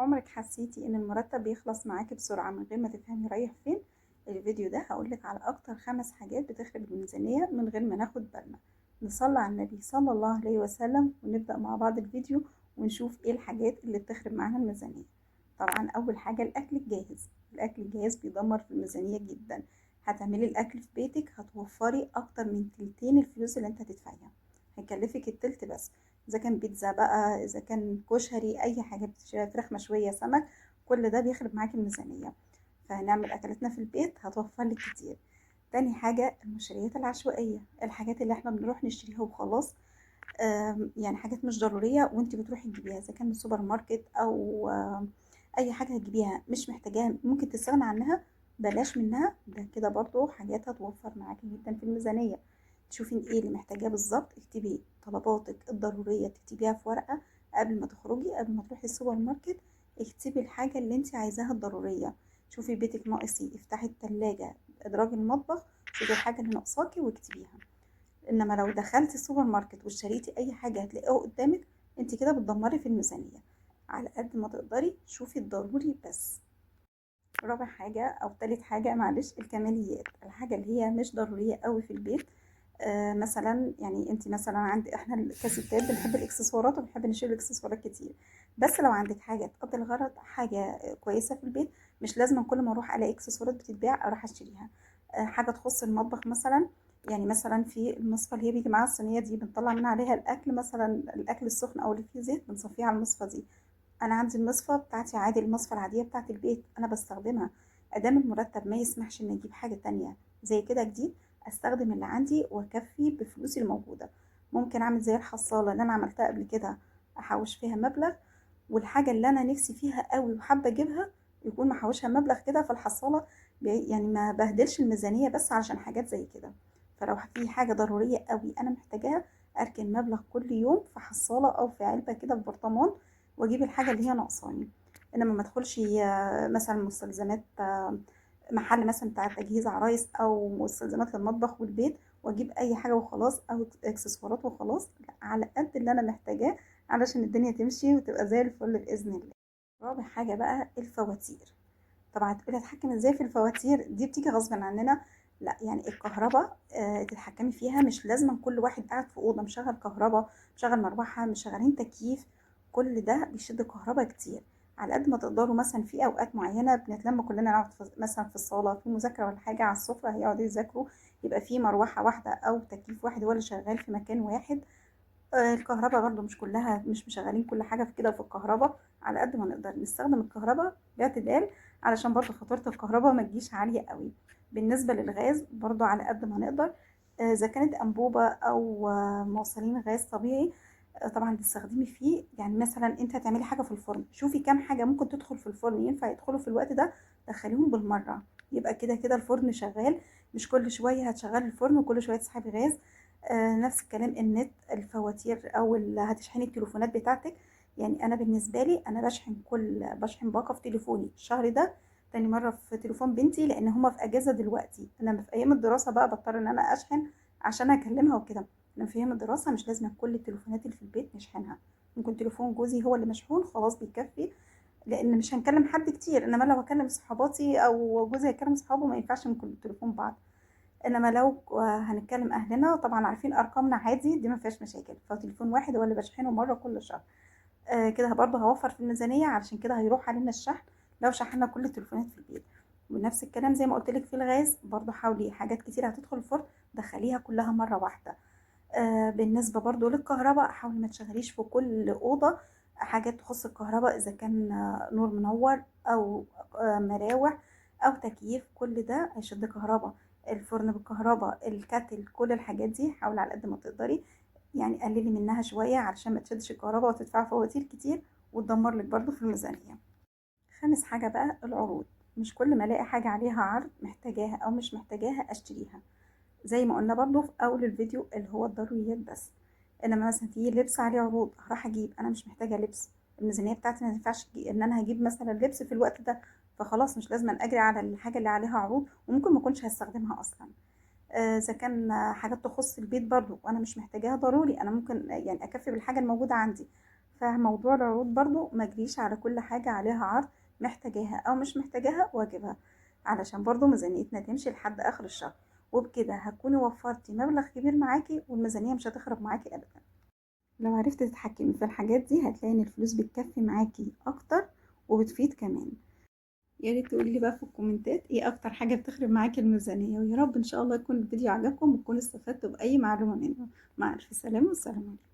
عمرك حسيتي ان المرتب بيخلص معاكي بسرعة من غير ما تفهمي رايح فين؟ الفيديو ده هقولك على اكتر 5 حاجات بتخرب الميزانية من غير ما ناخد بالنا. نصلي على النبي صلى الله عليه وسلم ونبدأ مع بعض الفيديو ونشوف ايه الحاجات اللي بتخرب معانا الميزانية. طبعا اول حاجة الاكل الجاهز. الاكل الجاهز بيدمر في الميزانية جدا. هتعملي الاكل في بيتك هتوفري اكتر من تلتين الفلوس اللي انت هتدفعيها. هيكلفك التلت بس. اذا كان بيتزا بقى، اذا كان كشري، اي حاجه بتشتريها، فراخ مشويه، سمك، كل ده بيخرب معاكي الميزانيه. فهنعمل اكلاتنا في البيت هتوفر لك كتير. تاني حاجه المشتريات العشوائيه، الحاجات اللي احنا بنروح نشتريها وخلاص. يعني حاجات مش ضروريه وانت بتروحي تجيبيها، اذا كان من السوبر ماركت او اي حاجه هتجيبيها مش محتاجاها ممكن تستغنى عنها. بلاش منها، ده كده برضو حاجات هتوفر معاكي جدا في الميزانيه. تشوفي ايه اللي محتاجاه بالظبط، اكتبي طلباتك الضروريه، تكتبيها في ورقه قبل ما تخرجي، قبل ما تروحي السوبر ماركت. اكتبي الحاجه اللي انت عايزاها الضروريه. شوفي بيتك ناقص ايه، افتحي التلاجة، ادراج المطبخ، شوفي الحاجه اللي ناقصاكي واكتبيها. انما لو دخلتي السوبر ماركت واشتريتي اي حاجه هتلاقيها قدامك، انت كده بتدمري في الميزانيه. على قد ما تقدري شوفي الضروري بس. رابع حاجة أو تالت حاجة، معلش، الكماليات، الحاجة اللي هي مش ضرورية قوي في البيت. مثلا يعني انت مثلا احنا كستات بنحب الاكسسوارات وبنحب نشيل اكسسوارات كتير. بس لو عندك حاجة تقضي الغرض، حاجة كويسة في البيت، مش لازم كل ما اروح الاقي اكسسوارات بتتباع اروح اشتريها. حاجة تخص المطبخ مثلا. يعني مثلا في المصفى اللي هي بيجي معاها الصينية دي، بنطلع من عليها الاكل، مثلا الاكل السخن او اللي فيه زيت بنصفيه على المصفى دي. انا عندي المصفى بتاعتي عادي، المصفى العاديه بتاعت البيت انا بستخدمها. ادام المرتب ما يسمحش ان اجيب حاجه تانية زي كده جديد، استخدم اللي عندي واكفي بفلوسي الموجوده. ممكن اعمل زي الحصاله اللي انا عملتها قبل كده، احوش فيها مبلغ، والحاجه اللي انا نفسي فيها قوي وحابه اجيبها يكون محوشها مبلغ كده في الحصاله. يعني ما بهدلش الميزانيه بس علشان حاجات زي كده. فلو في حاجه ضروريه قوي انا محتاجاها، اركن مبلغ كل يوم في حصاله او في علبه كده في برطمان، واجيب الحاجه اللي هي ناقصاني. انما ما ادخلش مثلا مستلزمات، محل مثلا بتاع تجهيز عرايس او مستلزمات للمطبخ والبيت، واجيب اي حاجه وخلاص او اكسسوارات وخلاص. لا، على قد اللي انا محتاجاه علشان الدنيا تمشي وتبقى زي الفل باذن الله. رابع حاجه بقى الفواتير. طبعا هتقولي اتحكم ازاي في الفواتير؟ دي بتيجي غصب عننا. لا يعني الكهرباء تتحكمي فيها، مش لازم كل واحد قاعد في اوضه مشغل كهرباء، مشغل مروحه، مشغلين تكييف. كل ده بيشد كهرباء كتير. على قد ما تقدروا، مثلا في اوقات معينه بنتلم كلنا نقعد مثلا في الصاله في مذاكره ولا حاجه على السفره هيقعدوا يذاكروا، يبقى في مروحه واحده او تكييف واحد هو اللي شغال في مكان واحد. الكهرباء برضو مش كلها، مش مشغلين كل حاجة في كده في الكهرباء. على قد ما نقدر نستخدم الكهرباء باعتدال، علشان برضو فاتورة الكهرباء ما تجيش عالية قوي. بالنسبة للغاز برضو على قد ما نقدر، إذا كانت أنبوبة أو موصلين غاز طبيعي، طبعا تستخدمي فيه. يعني مثلا انت هتعملي حاجة في الفرن، شوفي كام حاجة ممكن تدخل في الفرن ينفع يدخلوا في الوقت ده، دخليهم بالمرة. يبقى كده كده الفرن شغال، مش كل شوية هتشغلي الفرن وكل شوية تسحبي غاز. نفس الكلام النت، الفواتير او هتشحني التليفونات بتاعتك. يعني انا بالنسبه لي انا بشحن باقه في تليفوني الشهر ده، تاني مره في تليفون بنتي، لان هما في اجازه دلوقتي. انا في ايام الدراسه بقى بضطر ان انا اشحن عشان اكلمها وكده. لما في ايام الدراسه مش لازم كل التليفونات اللي في البيت نشحنها. ممكن تليفون جوزي هو اللي مشحون خلاص بيكفي، لان مش هنكلم حد كتير. انما لو هكلم صحباتي او جوزي هيكلم صحابه ما ينفعش من كل تليفون بعض. انما لو هنتكلم اهلنا طبعا عارفين ارقامنا عادي، دي ما فيهاش مشاكل، فتليفون واحد هو اللي بشحنه مره كل شهر. كده برضه هوفر في الميزانيه، علشان كده هيروح علينا الشحن لو شحنا كل التليفونات في البيت. ونفس الكلام زي ما قلت لك في الغاز، برضه حاولي حاجات كتير هتدخل الفرن دخليها كلها مره واحده. بالنسبه برضه للكهرباء، حاولي ما تشغليش في كل اوضه حاجات تخص الكهرباء، اذا كان نور منور او مراوح او تكييف، كل ده هيشد كهرباء. الفرن بالكهرباء، الكاتل، كل الحاجات دي حاولي على قد ما تقدري يعني قللي منها شويه علشان ما تشدش الكهرباء وتدفعي فواتير كتير وتدمر لك برضه في الميزانيه. خامس حاجه بقى العروض. مش كل ما الاقي حاجه عليها عرض محتاجاها او مش محتاجاها اشتريها. زي ما قلنا برضو في اول الفيديو اللي هو الضروريات بس. انما مثلا في لبس عليه عروض هروح اجيب، انا مش محتاجه لبس. الميزانيه بتاعتي ما ينفعش ان انا هجيب مثلا لبس في الوقت ده، فخلاص مش لازم اجري على الحاجه اللي عليها عروض وممكن ما اكونش هستخدمها اصلا. اذا كان حاجات تخص البيت برضو وانا مش محتاجاها ضروري، انا ممكن يعني اكفي بالحاجه الموجوده عندي. فموضوع العروض برضو ما تجريش على كل حاجة عليها عرض، محتاجاها او مش محتاجاها واجبها، علشان برضو ميزانيتنا تمشي لحد اخر الشهر. وبكده هتكوني وفرتي مبلغ كبير معاكي، والميزانية مش هتخرب معاكي ابدا. لو عرفتي تتحكمي في الحاجات دي هتلاقي ان الفلوس بتكفي معاكي اكتر وبتفيد كمان. يا ريت تقولي لي بقى في الكومنتات ايه اكتر حاجه بتخرب معاكي الميزانيه، ويا رب ان شاء الله يكون الفيديو عجبكم وتكونوا استفدتوا باي معلومه منه. مع الف سلامه، والسلام عليكم.